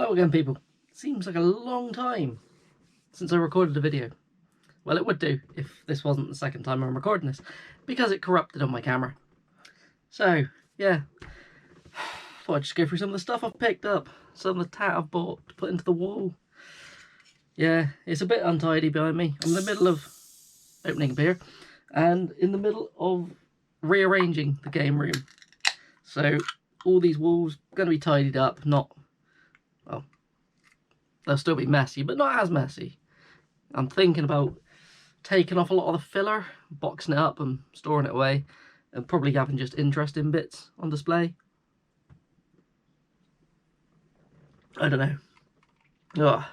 Hello again, people. Seems like a long time since I recorded a video. Well, it would do if this wasn't the second time I'm recording this, because it corrupted on my camera. So, yeah, thought I'd just go through some of the stuff I've picked up, some of the tat I've bought to put into the wall. Yeah, it's a bit untidy behind me. I'm in the middle of opening a beer, and in the middle of rearranging the game room. So, all these walls are going to be tidied up, not... well, they'll still be messy, but not as messy. I'm thinking about taking off a lot of the filler, boxing it up and storing it away, and probably having just interesting bits on display. I don't know. Ugh.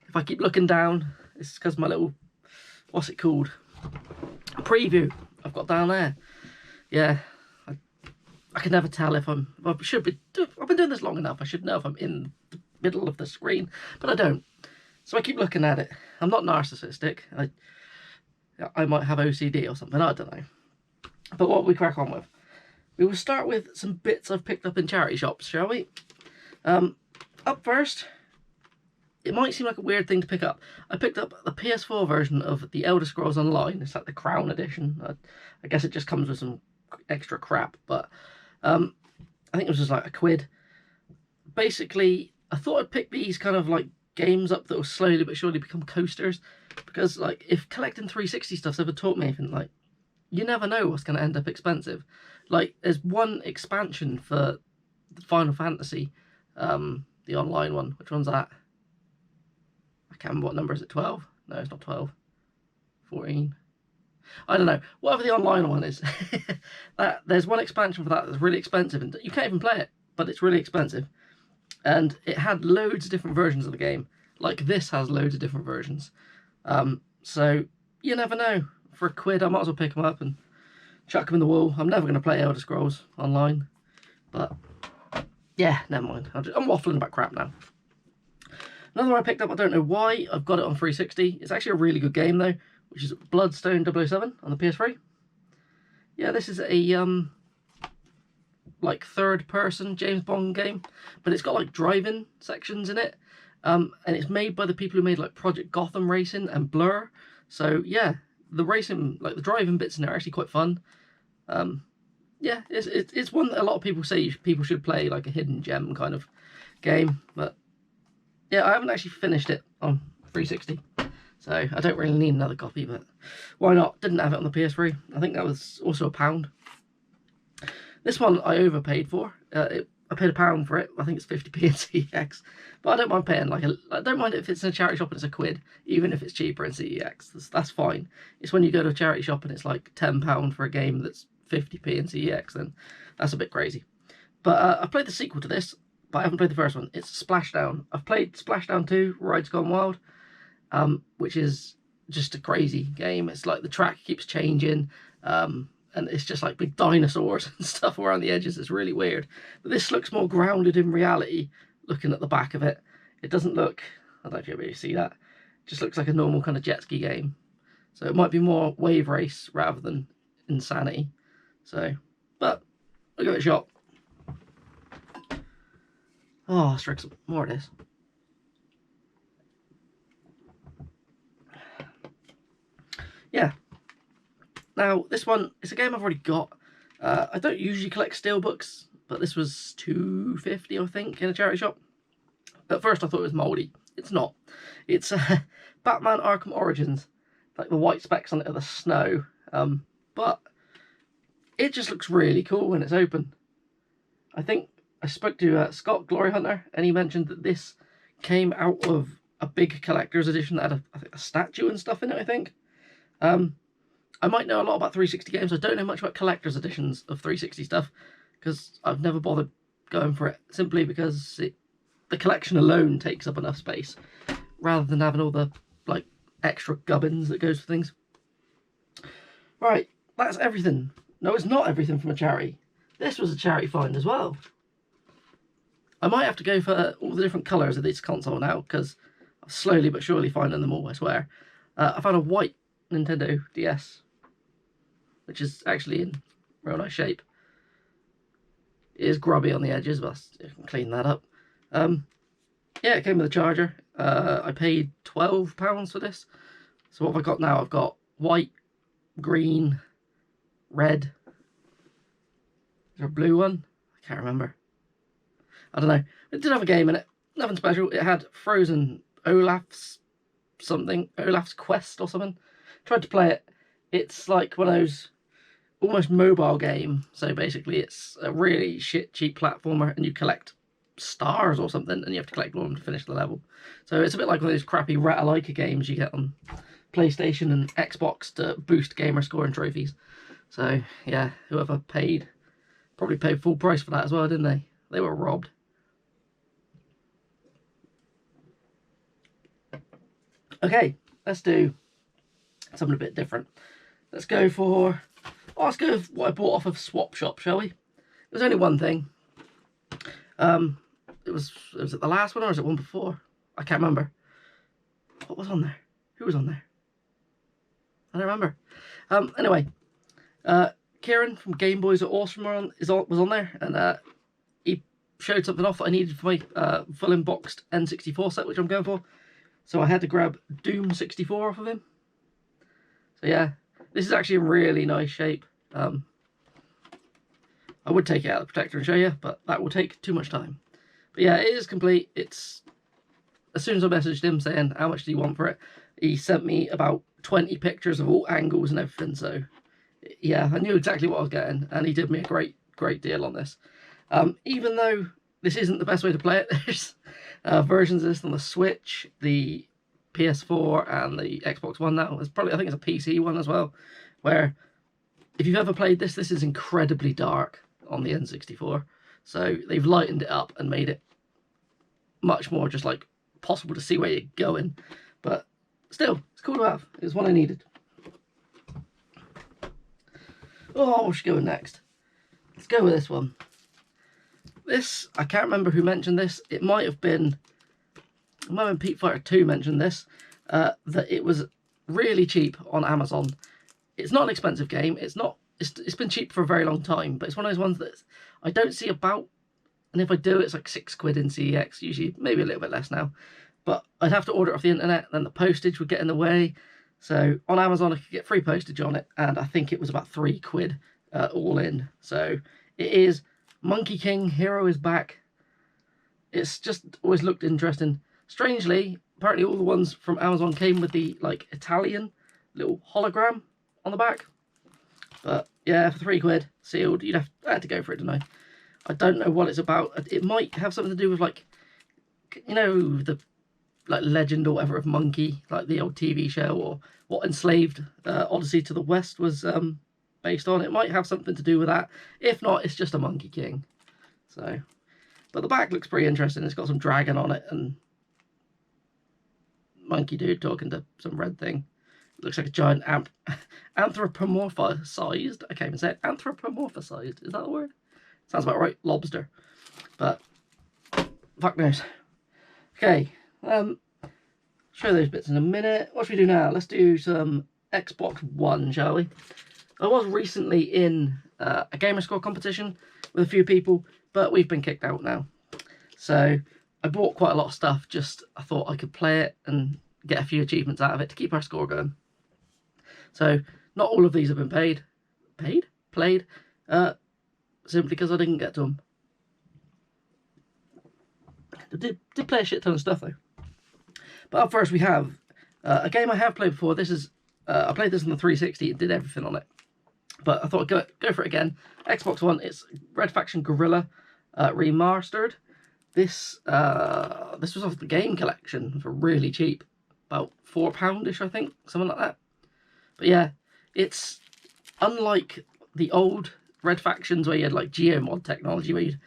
If I keep looking down, it's because my little, what's it called? Preview I've got down there. Yeah, I can never tell if I've been doing this long enough. I should know if I'm in the middle of the screen, but I don't. So I keep looking at it. I'm not narcissistic. I might have OCD or something, I don't know. But what we crack on with? We will start with some bits I've picked up in charity shops, shall we? Up first, it might seem like a weird thing to pick up. I picked up the PS4 version of The Elder Scrolls Online. It's like the Crown Edition. I guess it just comes with some extra crap, but I think it was just like £1. Basically, I thought I'd pick these kind of like games up that will slowly but surely become coasters, because like if collecting 360 stuff's ever taught me anything, like you never know what's going to end up expensive. Like there's one expansion for Final Fantasy, the online one. Which one's that? I can't remember what number is it. 12? No, it's not 12. 14. I don't know. Whatever the online one is. There's one expansion for that that's really expensive, and you can't even play it, but it's really expensive. And it had loads of different versions of the game. Like this has loads of different versions. So you never know. For £1, I might as well pick them up and chuck them in the wall. I'm never going to play Elder Scrolls Online. But yeah, never mind. I'm waffling about crap now. Another one I picked up, I don't know why. I've got it on 360. It's actually a really good game though, which is Bloodstone W7 on the PS3. Yeah, this is a like third-person James Bond game, but it's got like driving sections in it, and it's made by the people who made like Project Gotham Racing and Blur. So yeah, the racing, like the driving bits in there are actually quite fun. Yeah, it's one that a lot of people say people should play, like a hidden gem kind of game. But yeah, I haven't actually finished it on 360, so I don't really need another copy. But why not? Didn't have it on the PS3. I think that was also £1. This one I overpaid for. I paid £1 for it. I think it's 50p in CEX, but I don't mind paying I don't mind if it's in a charity shop and it's £1, even if it's cheaper in CEX. That's fine. It's when you go to a charity shop and it's like £10 for a game that's 50p in CEX, then that's a bit crazy. But I played the sequel to this, but I haven't played the first one. It's Splashdown. I've played Splashdown 2, Rides Gone Wild, which is just a crazy game. It's like the track keeps changing. And it's just like big dinosaurs and stuff around the edges. It's really weird. But this looks more grounded in reality, looking at the back of it. It doesn't look, I don't know if you'll be able to see that. It just looks like a normal kind of jet ski game. So it might be more wave race rather than insanity. So, but I'll give it a shot. Oh, let's drink some more of this. Yeah. Now, this one, it's a game I've already got. I don't usually collect steelbooks, but this was £2.50, I think, in a charity shop. At first I thought it was mouldy. It's not. It's Batman Arkham Origins. Like the white specks on it are the snow. But it just looks really cool when it's open. I think I spoke to Scott Glory Hunter, and he mentioned that this came out of a big collector's edition that had a statue and stuff in it, I think. I might know a lot about 360 games. I don't know much about collector's editions of 360 stuff, because I've never bothered going for it, simply because the collection alone takes up enough space, rather than having all the like extra gubbins that goes for things. Right, that's everything. No, it's not everything from a charity. This was a charity find as well. I might have to go for all the different colours of this console now, because I'm slowly but surely finding them all, I swear. I found a white Nintendo DS, which is actually in real nice shape. It is grubby on the edges, but you can clean that up. Yeah, it came with a charger. I paid £12 for this. So what have I got now? I've got white, green, red. Is there a blue one? I can't remember. I don't know. It did have a game in it. Nothing special. It had Frozen Olaf's Quest or something. Tried to play it. It's like one of those almost mobile game. So basically it's a really shit cheap platformer and you collect stars or something and you have to collect all of them to finish the level. So it's a bit like one of those crappy Ratalaika games you get on PlayStation and Xbox to boost gamer score and trophies. So yeah, whoever paid probably paid full price for that as well, didn't they? They were robbed. Okay, let's do something a bit different. Let's go with what I bought off of Swap Shop, shall we? It was only one thing. Was it the last one or was it one before? I can't remember. What was on there? Who was on there? I don't remember. Anyway, Kieran from Game Boys Are Awesome was on there, and he showed something off that I needed for my full unboxed N64 set, which I'm going for. So I had to grab Doom 64 off of him. So yeah, this is actually in really nice shape. I would take it out of the protector and show you, but that will take too much time. But yeah, it is complete. It's as soon as I messaged him saying how much do you want for it, he sent me about 20 pictures of all angles and everything. So yeah, I knew exactly what I was getting, and he did me a great deal on this. Even though this isn't the best way to play it, there's versions of this on the Switch, the PS4 and the Xbox One now. I think it's a PC one as well, where if you've ever played this is incredibly dark on the N64. So they've lightened it up and made it much more just like possible to see where you're going. But still, it's cool to have. It's one I needed. Oh, we should go next. Let's go with this one. This, I can't remember who mentioned this. It might have been Pete Fighter 2 mentioned this, that it was really cheap on Amazon. It's not an expensive game. It's been cheap for a very long time, but it's one of those ones that I don't see about, and if I do, it's like £6 in CEX, usually maybe a little bit less now. But I'd have to order it off the internet, then the postage would get in the way. So on Amazon, I could get free postage on it, and I think it was about £3 all in. So it is Monkey King Hero is back. It's just always looked interesting. Strangely, apparently all the ones from Amazon came with the like Italian little hologram on the back. But yeah, for £3 sealed, I had to go for it, didn't I? I don't know what it's about. It might have something to do with like, you know, the like legend or whatever of Monkey, like the old TV show, or what Enslaved Odyssey to the West was based on. It might have something to do with that. If not, it's just a Monkey King. So, but the back looks pretty interesting. It's got some dragon on it and monkey dude talking to some red thing. It looks like a giant anthropomorphized. I can't even say it. Anthropomorphized. Is that the word? Sounds about right. Lobster. But fuck knows. Okay. Show those bits in a minute. What should we do now? Let's do some Xbox One, shall we? I was recently in a gamerscore competition with a few people, but we've been kicked out now. So I bought quite a lot of stuff. Just I thought I could play it and get a few achievements out of it to keep our score going. So not all of these have been played, simply because I didn't get to them. I did play a shit ton of stuff though. But up first we have a game I have played before. This is I played this on the 360 and did everything on it. But I thought I'd go for it again. Xbox One. It's Red Faction Guerrilla Remastered. This was off the game collection for really cheap, about £4-ish, I think, something like that. But yeah, it's unlike the old Red Factions where you had like geomod technology where you'd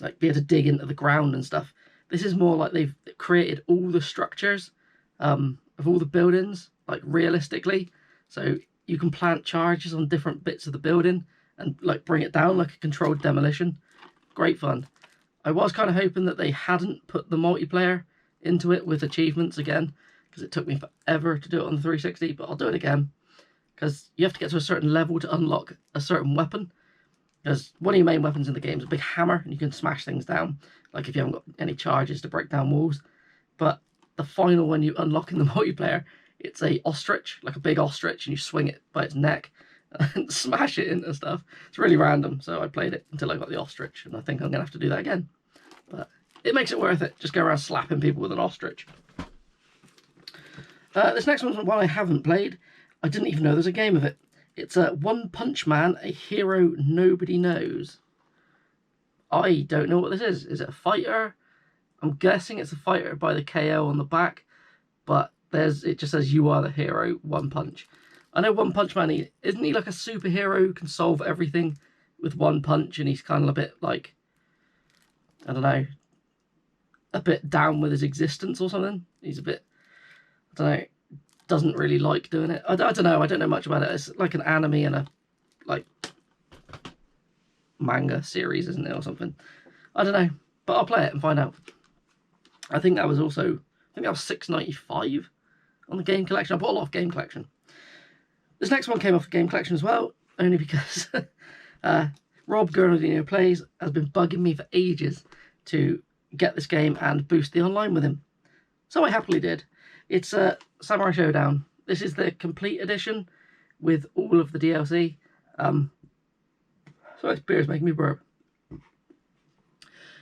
like be able to dig into the ground and stuff. This is more like they've created all the structures of all the buildings like realistically, so you can plant charges on different bits of the building and like bring it down like a controlled demolition. Great fun. I was kind of hoping that they hadn't put the multiplayer into it with achievements again, because it took me forever to do it on the 360, but I'll do it again. Because you have to get to a certain level to unlock a certain weapon. Because one of your main weapons in the game is a big hammer, and you can smash things down, like if you haven't got any charges to break down walls. But the final one you unlock in the multiplayer, it's a ostrich, like a big ostrich, and you swing it by its neck and smash it into stuff. It's really random, so I played it until I got the ostrich, and I think I'm going to have to do that again. But it makes it worth it. Just go around slapping people with an ostrich. This next one's one I haven't played. I didn't even know there's a game of it. It's a One Punch Man, a hero nobody knows. I don't know what this is. Is it a fighter? I'm guessing it's a fighter by the KO on the back, but it just says you are the hero, One Punch. I know One Punch Man, isn't he like a superhero who can solve everything with one punch, and he's kind of a bit like, I don't know, a bit down with his existence or something. He's a bit, I don't know, doesn't really like doing it. I don't know. I don't know much about it. It's like an anime and a like manga series, isn't it, or something? I don't know, but I'll play it and find out. I think that was $6.95 on the game collection. I bought a lot of game collection. This next one came off the game collection as well, only because Rob Gurnaldino Plays has been bugging me for ages to get this game and boost the online with him. So I happily did. It's Samurai Showdown. This is the complete edition with all of the DLC. Sorry, this beer's making me burp.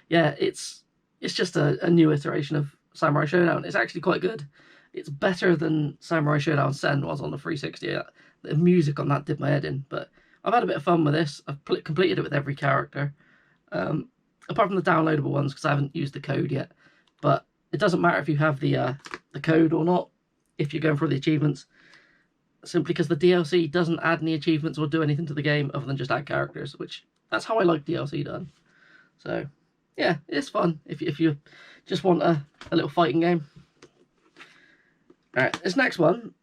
Yeah, it's just a new iteration of Samurai Showdown. It's actually quite good. It's better than Samurai Showdown Sen was on the 360. The music on that did my head in, but I've had a bit of fun with this. I've completed it with every character, apart from the downloadable ones because I haven't used the code yet. But it doesn't matter if you have the code or not if you're going for the achievements, simply because the DLC doesn't add any achievements or do anything to the game other than just add characters, which that's how I like DLC done. So yeah, it's fun if you just want a little fighting game. Alright, this next one,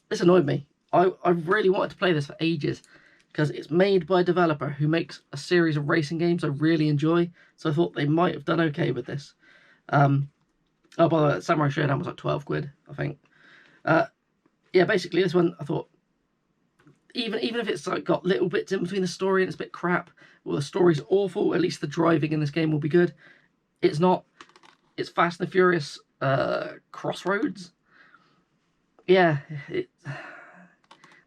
this annoyed me. I really wanted to play this for ages because it's made by a developer who makes a series of racing games I really enjoy, so I thought they might have done okay with this. Oh, by the way, Samurai Showdown was like 12 quid, I think. Yeah, basically this one, I thought, even if it's like got little bits in between the story and it's a bit crap, or the story's awful, at least the driving in this game will be good. It's not. It's Fast and the Furious Crossroads. Yeah,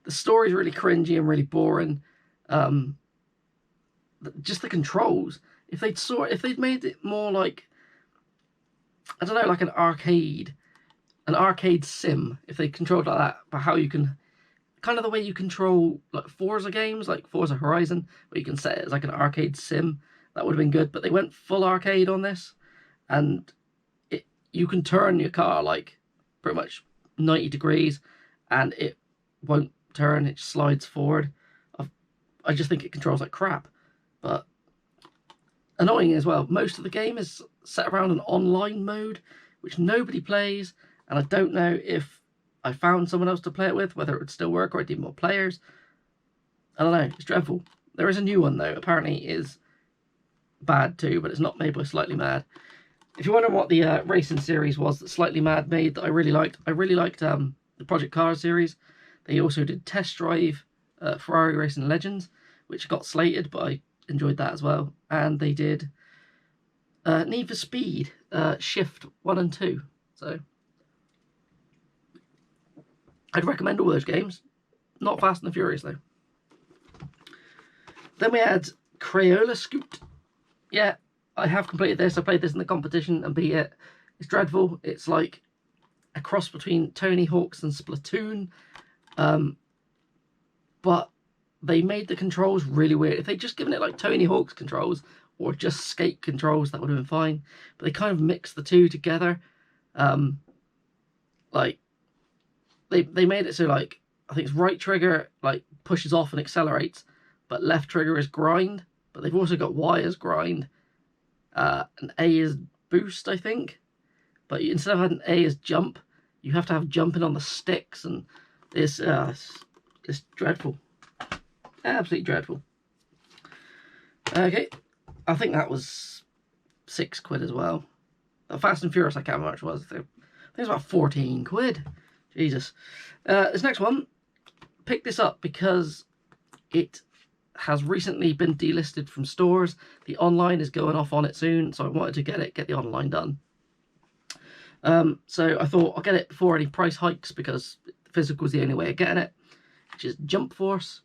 the story's really cringy and really boring. Just the controls. If they'd made it more like, I don't know, like an arcade sim, if they controlled like that, but how you can, kind of the way you control like Forza games, like Forza Horizon, where you can set it as like an arcade sim, that would have been good. But they went full arcade on this, and you can turn your car like pretty much 90 degrees, and it won't turn, it just slides forward. I just think it controls like crap. But annoying as well, most of the game is set around an online mode, which nobody plays, and I don't know if I found someone else to play it with, whether it would still work or I'd need more players. I don't know, it's dreadful. There is a new one though, apparently it is bad too, but it's not made by Slightly Mad. If you're wondering what the racing series was that Slightly Mad made that I really liked the Project Cars series. They also did Test Drive Ferrari Racing Legends, which got slated, but I enjoyed that as well. And they did Need for Speed Shift 1 and 2. So I'd recommend all those games. Not Fast and the Furious though. Then we had Crayola Scoot. Yeah, I have completed this. I played this in the competition and beat it. It's dreadful. It's like a cross between Tony Hawk's and Splatoon. But they made the controls really weird. If they'd just given it like Tony Hawk's controls or just skate controls, that would have been fine. But they kind of mixed the two together. Like they made it so like, I think it's right trigger like pushes off and accelerates, but left trigger is grind. But they've also got Y as grind, and A is boost, I think. But instead of having A as jump, you have to have jumping on the sticks, and it's dreadful. Absolutely dreadful. Okay, I think that was 6 quid as well. Fast and Furious, I can't remember how much it was. I think it was about 14 quid. Jesus. This next one, picked this up because it has recently been delisted from stores. The online is going off on it soon, so I wanted to get the online done. So I thought I'll get it before any price hikes, because physical is the only way of getting it, which is Jump Force.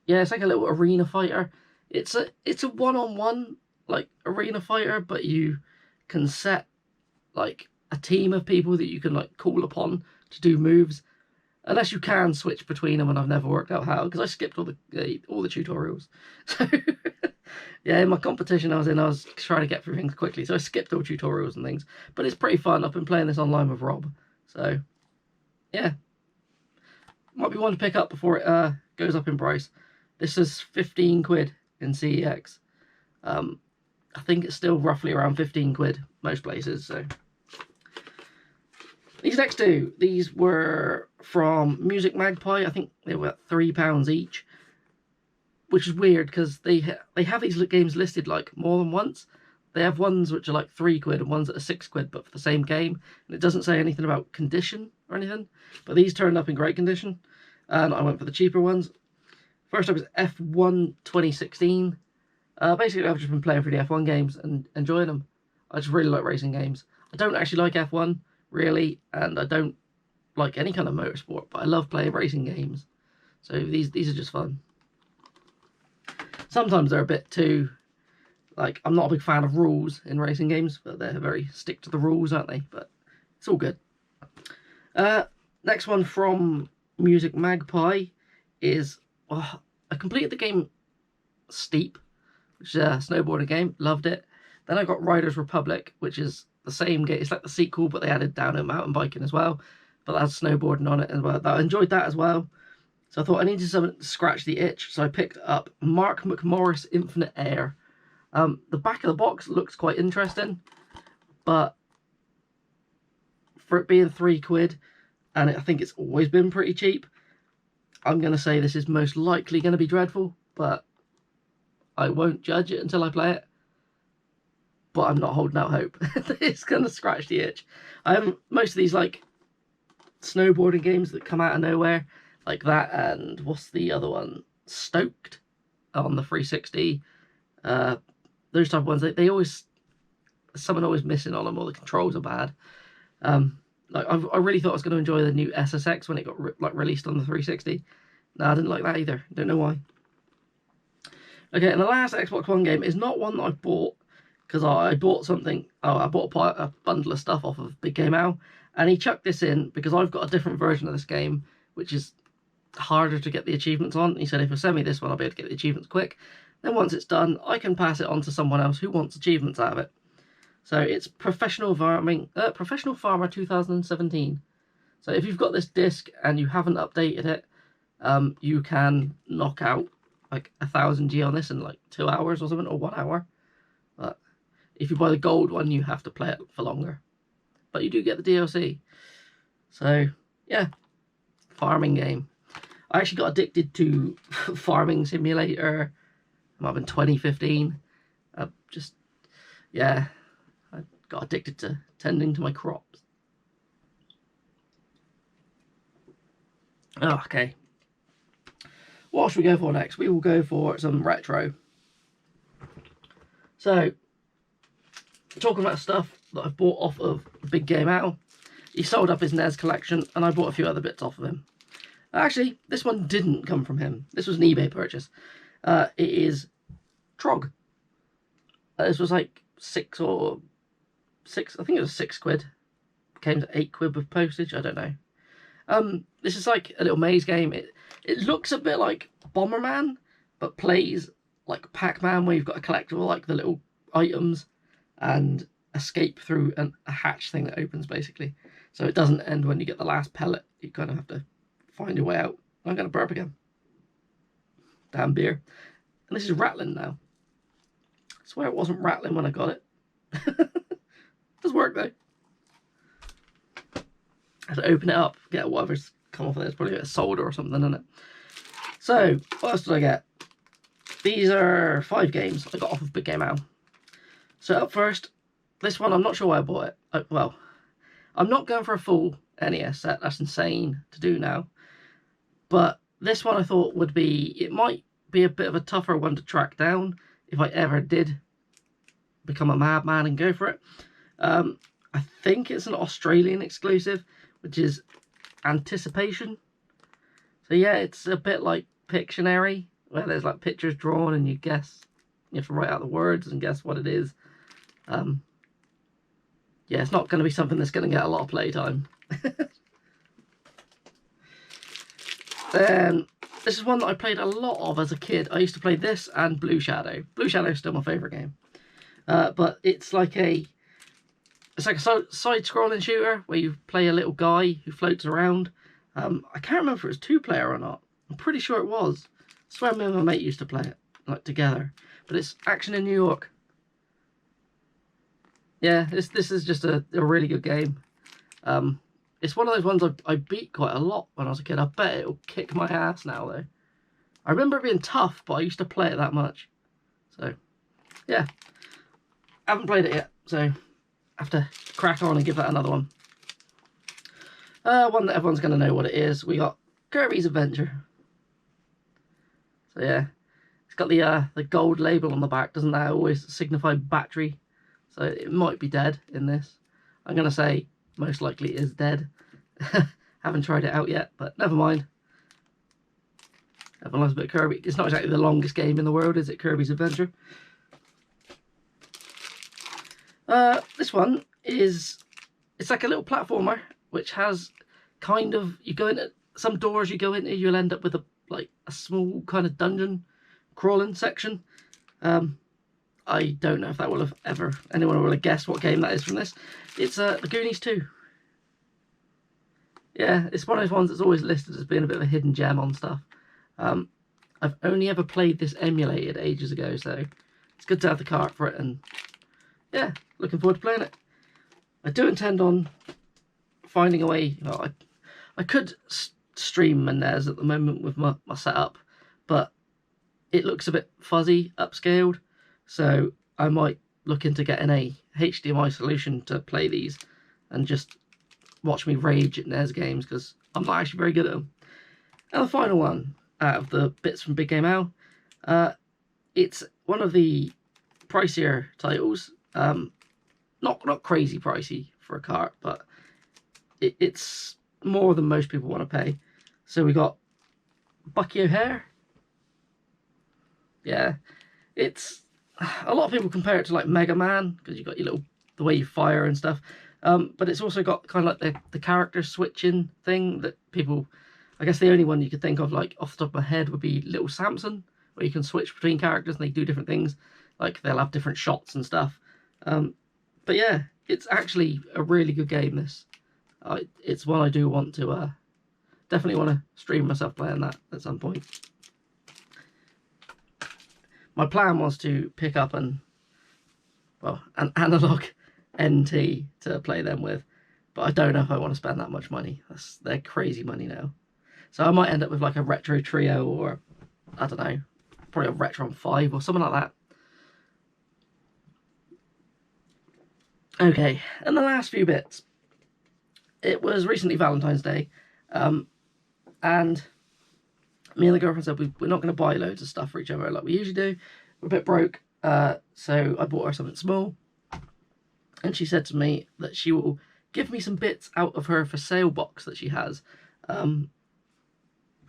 Yeah, it's like a little arena fighter. It's a one-on-one like arena fighter, but you can set like a team of people that you can like call upon to do moves, unless you can switch between them, and I've never worked out how, because I skipped all the tutorials. So yeah, in my competition I was trying to get through things quickly, so I skipped all tutorials and things. But it's pretty fun. I've been playing this online with Rob, so yeah, might be one to pick up before it goes up in price. This is 15 quid in CEX. I think it's still roughly around 15 quid most places. So these next two, these were from Music Magpie. I think they were £3 each, which is weird because they have these games listed like more than once. They have ones which are like 3 quid and ones that are 6 quid, but for the same game, and it doesn't say anything about condition or anything. But these turned up in great condition, and I went for the cheaper ones. First up is F1 2016. Basically, I've just been playing through the F1 games and enjoying them. I just really like racing games. I don't actually like F1, really, and I don't like any kind of motorsport, but I love playing racing games. So these are just fun. Sometimes they're a bit too, like, I'm not a big fan of rules in racing games, but they're very stick to the rules, aren't they? But it's all good. Next one from Music Magpie is, I completed the game Steep, which is a snowboarding game. Loved it. Then I got Riders Republic, which is the same game. It's like the sequel, but they added downhill mountain biking as well. But that's snowboarding on it as well. I enjoyed that as well. So I thought I needed something to scratch the itch. So I picked up Mark Mcmorris Infinite Air. The back of the box looks quite interesting, but for it being 3 quid, and I think it's always been pretty cheap, I'm going to say this is most likely going to be dreadful, but I won't judge it until I play it. But I'm not holding out hope. It's going to scratch the itch. Most of these like snowboarding games that come out of nowhere, like that, and what's the other one? Stoked on the 360. Those type of ones, they always, someone always missing on them, or the controls are bad. Like I really thought I was going to enjoy the new SSX when it got released on the 360. No, I didn't like that either. Don't know why. Okay, and the last Xbox One game is not one that I bought, because I bought something. I bought a bundle of stuff off of Big Game Al, and he chucked this in because I've got a different version of this game, which is harder to get the achievements on. He said if you send me this one, I'll be able to get the achievements quick. Then once it's done, I can pass it on to someone else who wants achievements out of it. So it's Professional Farmer 2017. So if you've got this disc and you haven't updated it, you can knock out like 1000 G on this in like 2 hours or something, or 1 hour. But if you buy the gold one, you have to play it for longer. But you do get the DLC. So yeah, farming game. I actually got addicted to Farming Simulator. It might have been 2015. Yeah, I got addicted to tending to my crops. Oh, okay. What should we go for next? We will go for some retro. So, talking about stuff that I've bought off of Big Game Al. He sold up his NES collection, and I bought a few other bits off of him. Actually, this one didn't come from him. This was an eBay purchase. It is Trog. This was like 6, I think it was 6 quid. Came to 8 quid with postage, I don't know. This is like a little maze game. It looks a bit like Bomberman, but plays like Pac-Man, where you've got to collect all like the little items and escape through a hatch thing that opens, basically. So it doesn't end when you get the last pellet. You kind of have to find your way out. I'm going to burp again. Damn beer. And this is rattling now. I swear it wasn't rattling when I got it. Does work though. I have to open it up, get whatever's come off of there. It's probably a bit of solder or something in it. So, what else did I get? These are 5 games I got off of Big Game Al. So up first, this one, I'm not sure why I bought it. Well, I'm not going for a full NES set. That's insane to do now. But this one I thought would be, it might be a bit of a tougher one to track down if I ever did become a madman and go for it. I think it's an Australian exclusive, which is Anticipation. So yeah, it's a bit like Pictionary, where there's like pictures drawn and you guess, you have to write out the words and guess what it is. Yeah, it's not going to be something that's going to get a lot of playtime. Then this is one that I played a lot of as a kid. I used to play this and Blue Shadow. Blue Shadow is still my favourite game. But it's like a side-scrolling shooter where you play a little guy who floats around. I can't remember if it was 2-player or not. I'm pretty sure it was. I swear me and my mate used to play it, like, together. But it's action in New York. Yeah, this is just a really good game. It's one of those ones I beat quite a lot when I was a kid. I bet it'll kick my ass now, though. I remember it being tough, but I used to play it that much. So, yeah. I haven't played it yet, so I have to crack on and give that another one. One that everyone's going to know what it is. We got Kirby's Adventure. So yeah, it's got the gold label on the back. Doesn't that always signify battery? So it might be dead in this. I'm going to say most likely it is dead. Haven't tried it out yet, but never mind. Everyone loves a bit of Kirby. It's not exactly the longest game in the world, is it? Kirby's Adventure. This one is, it's like a little platformer which has kind of, you go into some doors you go into, you'll end up with a small kind of dungeon crawling section. I don't know if that will have anyone will have guessed what game that is from this. It's The Goonies 2. Yeah, it's one of those ones that's always listed as being a bit of a hidden gem on stuff. I've only ever played this emulated ages ago, so it's good to have the cart for it, and yeah, looking forward to playing it. I do intend on finding a way. Well, I could stream Mcmorris at the moment with my setup, but it looks a bit fuzzy, upscaled, so I might look into getting a HDMI solution to play these and just watch me rage at NES games, because I'm not actually very good at them. And the final one out of the bits from Big Game Al, it's one of the pricier titles. Not crazy pricey for a cart, but it's more than most people want to pay. So we got Bucky O'Hare. Yeah, it's a lot of people compare it to like Mega Man, because you've got your the way you fire and stuff. But it's also got kind of like the character switching thing that people, I guess the only one you could think of like off the top of my head would be Little Samson, where you can switch between characters and they do different things. Like they'll have different shots and stuff. But yeah, it's actually a really good game, this. It's one I do want to, definitely want to stream myself playing that at some point. My plan was to pick up an analog NT to play them with, but I don't know if I want to spend that much money. They're crazy money now. So I might end up with like a Retro Trio, or I don't know, probably a Retron 5 or something like that. Okay, and the last few bits. It was recently Valentine's Day, and me and the girlfriend said we're not going to buy loads of stuff for each other like we usually do. We're a bit broke, so I bought her something small, and she said to me that she will give me some bits out of her for sale box that she has,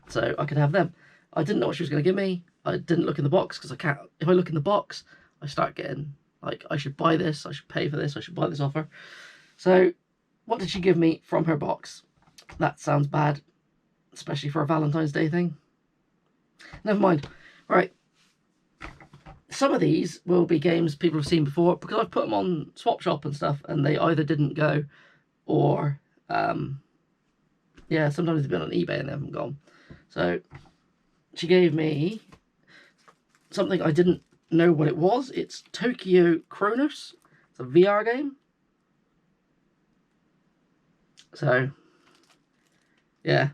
so I could have them. I didn't know what she was going to give me. I didn't look in the box, because I can't. If I look in the box, I start getting like, I should buy this, I should pay for this, I should buy this off her. So what did she give me from her box? That sounds bad, especially for a Valentine's Day thing. Never mind. Right. Some of these will be games people have seen before, because I've put them on Swap Shop and stuff, and they either didn't go, or yeah, sometimes they've been on eBay and they haven't gone. So she gave me something I didn't know what it was. It's Tokyo Kronos. It's a VR game. So yeah,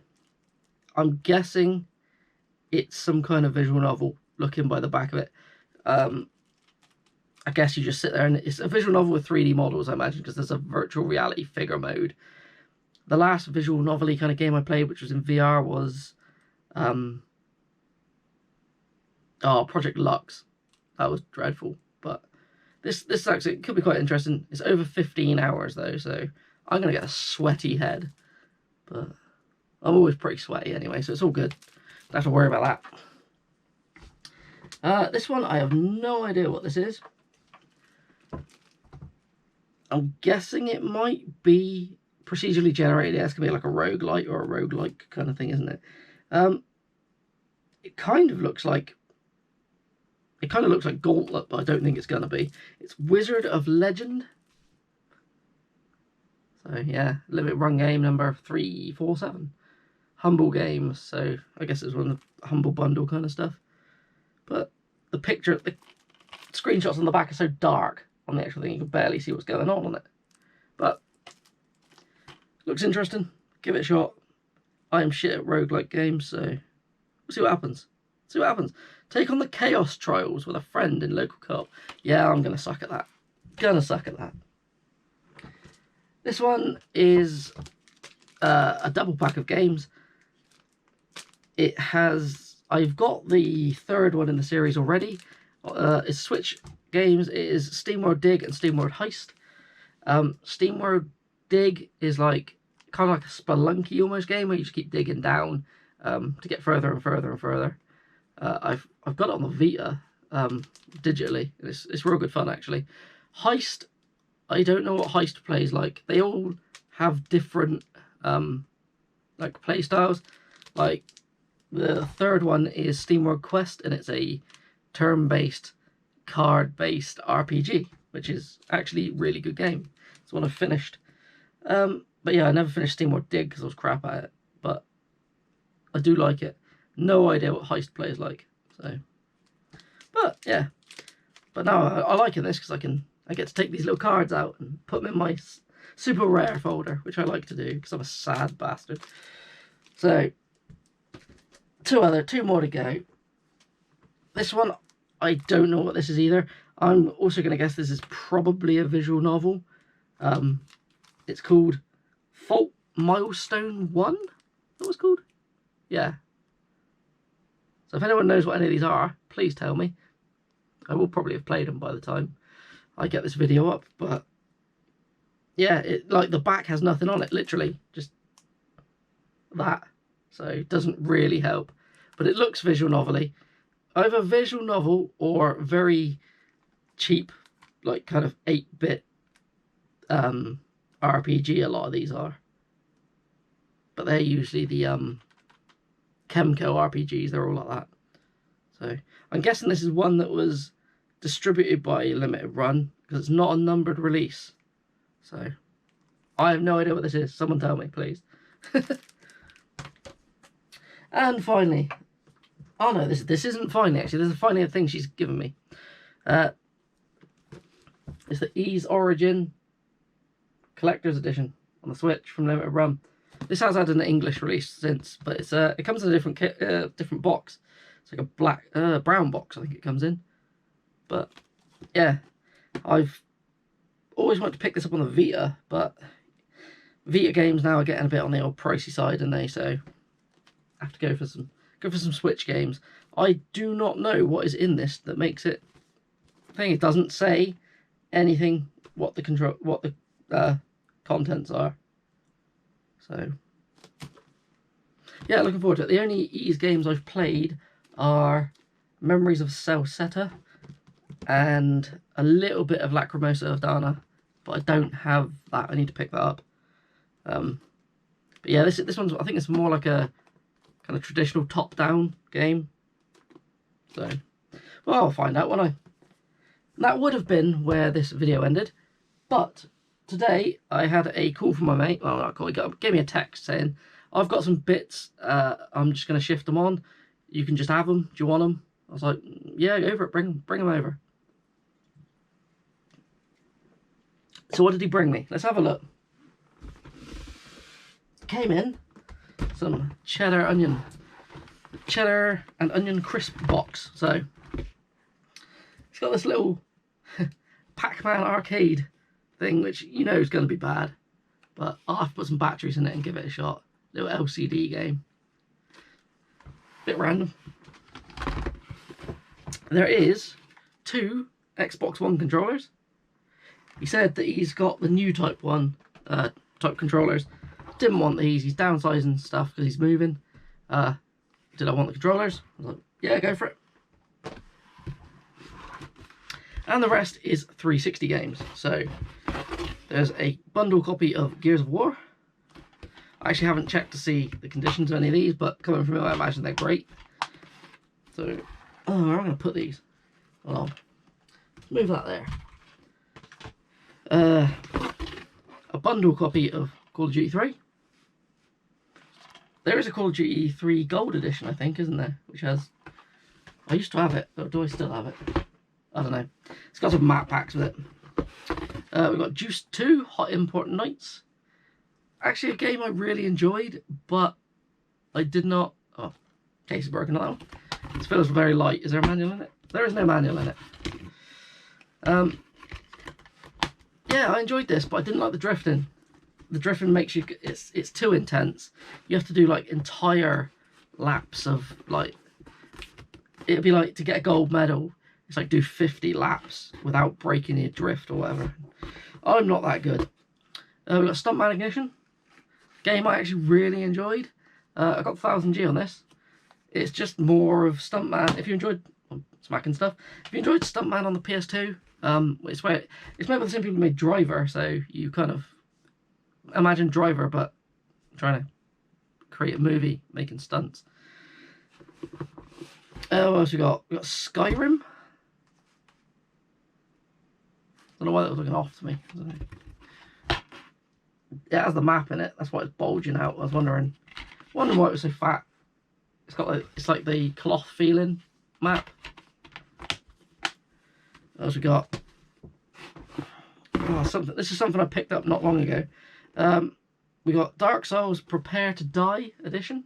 I'm guessing it's some kind of visual novel, looking by the back of it. I guess you just sit there, and it's a visual novel with 3D models, I imagine, because there's a virtual reality figure mode. The last visual novel-y kind of game I played, which was in VR, was Oh, Project Lux. That was dreadful. But this actually could be quite interesting. It's over 15 hours though, so I'm gonna get a sweaty head. But I'm always pretty sweaty anyway, so it's all good. Don't have to worry about that. This one, I have no idea what this is. I'm guessing it might be procedurally generated. It's going to be like a roguelite or a roguelike kind of thing, isn't it? It kind of looks like Gauntlet, but I don't think it's going to be. It's Wizard of Legend. So yeah, limited run game number 347. Humble Games, so I guess it's one of the Humble Bundle kind of stuff. But the screenshots on the back are so dark on the actual thing, you can barely see what's going on it. But looks interesting. Give it a shot. I am shit at roguelike games, so we'll see what happens. See what happens. Take on the Chaos Trials with a friend in local co-op. Yeah, I'm gonna suck at that. Gonna suck at that. This one is a double pack of games. It has. I've got the third one in the series already. It's Switch games. It is Steamwork Dig and Steamwork Heist. Steamwork Dig is like kind of like a Spelunky almost game where you just keep digging down to get further and further and further. I've got it on the Vita digitally. It's real good fun actually. Heist, I don't know what Heist plays like. They all have different like play styles. Like the third one is Steamwork Quest, and it's a turn-based, card-based RPG, which is actually a really good game. It's one I've finished. But yeah, I never finished Steamwork Dig because I was crap at it. But I do like it. No idea what Heist plays like. So, but yeah. But now I like this because I get to take these little cards out and put them in my super rare folder, which I like to do because I'm a sad bastard. So, two more to go. This one, I don't know what this is either. I'm also going to guess this is probably a visual novel. It's called Fault Milestone 1? That was called? Yeah. So if anyone knows what any of these are, please tell me. I will probably have played them by the time I get this video up, but yeah, like the back has nothing on it, literally, just that. So it doesn't really help, but it looks visual novel-y. Either visual novel or very cheap, like kind of 8-bit RPG, a lot of these are. But they're usually the Kemco RPGs, they're all like that. So I'm guessing this is one that was distributed by Limited Run, because it's not a numbered release. So I have no idea what this is. Someone tell me, please. And finally, oh no, this isn't finally actually. There's a finally a thing she's given me. It's the Ys Origin Collector's Edition on the Switch from Limited Run. This has had an English release since, but it's it comes in a different box. It's like a black brown box, I think it comes in. But yeah, I've always wanted to pick this up on the Vita, but Vita games now are getting a bit on the old pricey side, and they so I have to go for some Switch games. I do not know what is in this that makes it. I think it doesn't say anything what the contents are. So yeah, looking forward to it. The only Ys games I've played are Memories of Celceta and a little bit of Lacrimosa of Dana, but I don't have that. I need to pick that up. But yeah, this one's, I think it's more like a kind of traditional top-down game. So, well, I'll find out, won't I? And that would have been where this video ended, but today I had a call from my mate. Well, not call, he gave me a text saying, I've got some bits, I'm just going to shift them on. You can just have them. Do you want them? I was like, yeah, go for it. Bring them over. So what did he bring me? Let's have a look. Came in some cheddar and onion crisp box. So it's got this little Pac-Man arcade thing, which you know is going to be bad, but I'll have to put some batteries in it and give it a shot. Little LCD game. Bit random. there is 2 Xbox One controllers. He said that he's got the new type controllers. Didn't want these. He's downsizing stuff because he's moving. Did I want the controllers? I was like, yeah, go for it. And the rest is 360 games. So there's a bundle copy of Gears of War. I actually haven't checked to see the conditions of any of these, but coming from it, I imagine they're great. So, oh, where am I going to put these? Hold on. Move that there. A bundle copy of Call of Duty 3. There is a Call of Duty 3 Gold Edition, I think, isn't there? Which has... I used to have it, but do I still have it? I don't know. It's got some map packs with it. We've got Juice 2, Hot Import Nights. Actually, a game I really enjoyed, but I did not... Oh, case is broken on that one. This feels very light. Is there a manual in it? There is no manual in it. Yeah, I enjoyed this, but I didn't like the drifting. The drifting makes you... It's too intense. You have to do, like, entire laps of, like... It'd be like, to get a gold medal, it's like do 50 laps without breaking your drift or whatever. I'm not that good. We've got Stuntman Ignition. Game I actually really enjoyed. I got 1000G on this. It's just more of Stuntman. If you enjoyed smacking stuff, if you enjoyed Stuntman on the PS2, it's made by the same people who made Driver, so you kind of imagine Driver, but trying to create a movie making stunts. What else we got? We got Skyrim. I don't know why that was looking off to me. I don't know. It has the map in it. That's why it's bulging out. I was wondering why it was so fat. It's got like, it's like the cloth feeling map. What else we got? Oh, something. This is something I picked up not long ago. We got Dark Souls Prepare to Die edition.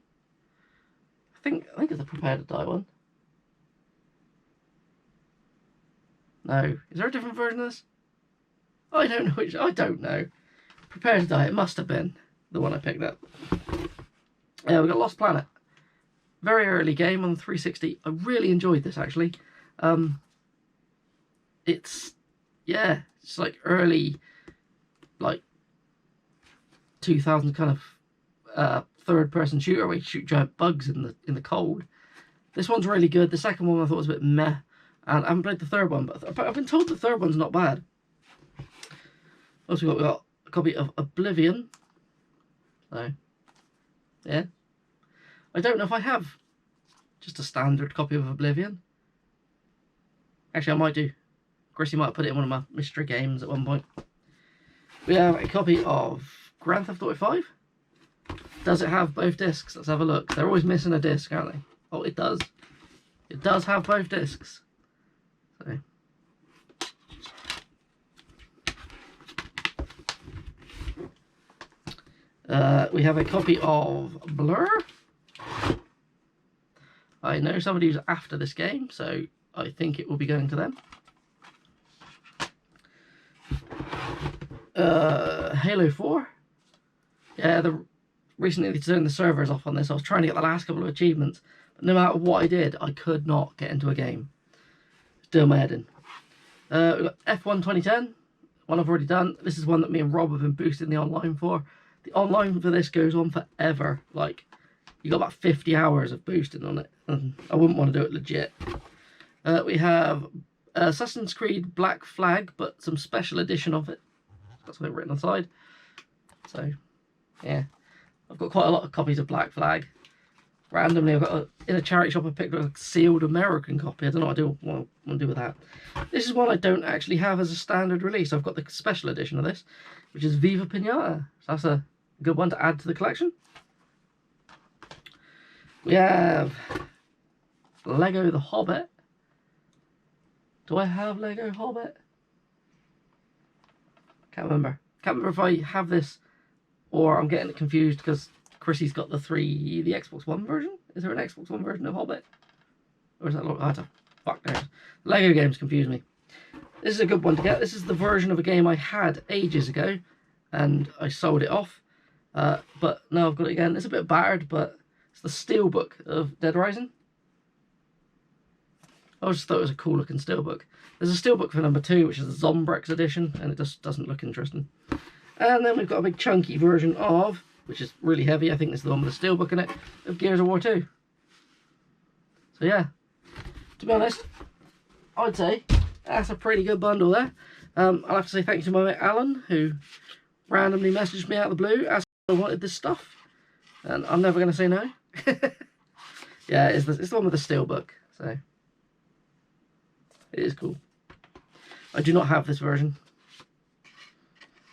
I think it's the Prepare to Die one. No, is there a different version of this? I don't know which. I don't know. Prepare to Die. It must have been the one I picked up. Yeah, we got Lost Planet. Very early game on the 360. I really enjoyed this actually. It's like early, like 2000 kind of third-person shooter where you shoot giant bugs in the cold. This one's really good. The second one I thought was a bit meh, and I haven't played the third one, but I've been told the third one's not bad. Also, we got a copy of Oblivion. So, yeah. I don't know if I have just a standard copy of Oblivion. Actually, I might do. Chrissy might have put it in one of my mystery games at one point. We have a copy of Grand Theft Auto 5. Does it have both discs? Let's have a look. They're always missing a disc, aren't they? Oh, it does. It does have both discs. So. We have a copy of Blur. I know somebody who's after this game, so I think it will be going to them. Halo 4. Yeah, recently they turned the servers off on this. I was trying to get the last couple of achievements, but no matter what I did, I could not get into a game. It's doing my head in. We've got F1 2010, one I've already done. This is one that me and Rob have been boosting the online for. The online for this goes on forever. Like, you got about 50 hours of boosting on it, and I wouldn't want to do it legit. We have Assassin's Creed Black Flag, but some special edition of it. That's what they've written on the side. So, yeah. I've got quite a lot of copies of Black Flag. Randomly, I've got in a charity shop I picked up a sealed American copy. I don't know what I want to do with that. This is one I don't actually have as a standard release. I've got the special edition of this, which is Viva Pinata. So that's a good one to add to the collection. We have Lego The Hobbit. Do I have Lego Hobbit? Can't remember. Can't remember if I have this or I'm getting it confused because Chrissy's got the Xbox One version. Is there an Xbox One version of Hobbit? Or is that I don't fuck knows. Lego games confuse me. This is a good one to get. This is the version of a game I had ages ago and I sold it off. But now I've got it again. It's a bit battered, but it's the Steelbook of Dead Rising. I just thought it was a cool looking steelbook. There's a steelbook for number 2, which is the Zombrex edition, and it just doesn't look interesting. And then we've got a big chunky version of, which is really heavy, I think this is the one with the steelbook in it, of Gears of War 2. So yeah, to be honest, I'd say that's a pretty good bundle there. I'll have to say thank you to my mate Alan, who randomly messaged me out of the blue asking if I wanted this stuff. And I'm never going to say no. Yeah, it's the one with the steelbook, so it is cool. I do not have this version.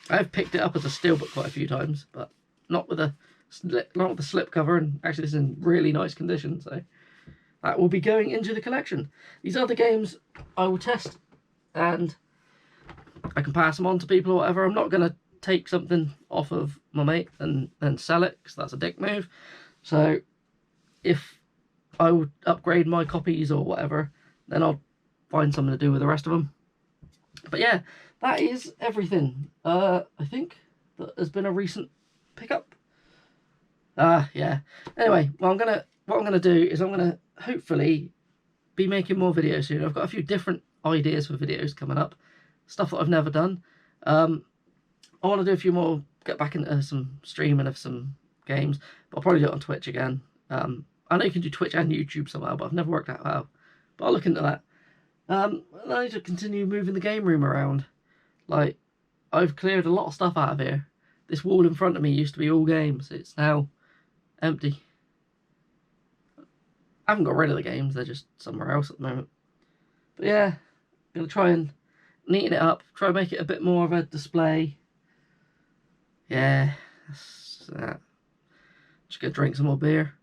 I've picked it up as a steelbook quite a few times, but not with the slip cover, and actually it's in really nice condition, so that will be going into the collection. These other games I will test, and I can pass them on to people or whatever. I'm not going to take something off of my mate and then sell it, because that's a dick move. So if I would upgrade my copies or whatever, then I'll find something to do with the rest of them. But yeah, that is everything. I think that has been a recent pickup. Yeah. Anyway, what I'm gonna do is I'm gonna hopefully be making more videos soon. I've got a few different ideas for videos coming up, stuff that I've never done. I want to do a few more, get back into some streaming of some games, but I'll probably do it on Twitch again. I know you can do Twitch and YouTube somehow, but I've never worked out how. But I'll look into that. I need to continue moving the game room around. Like, I've cleared a lot of stuff out of here. This wall in front of me used to be all games. It's now empty. I haven't got rid of the games, they're just somewhere else at the moment. But yeah, I'm going to try and neaten it up, try and make it a bit more of a display. Yeah, that's that. Just going to drink some more beer.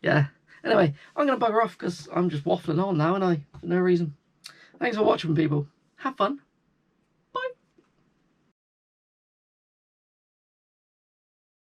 Yeah. Anyway, I'm going to bugger off because I'm just waffling on now, and for no reason. Thanks for watching, people. Have fun.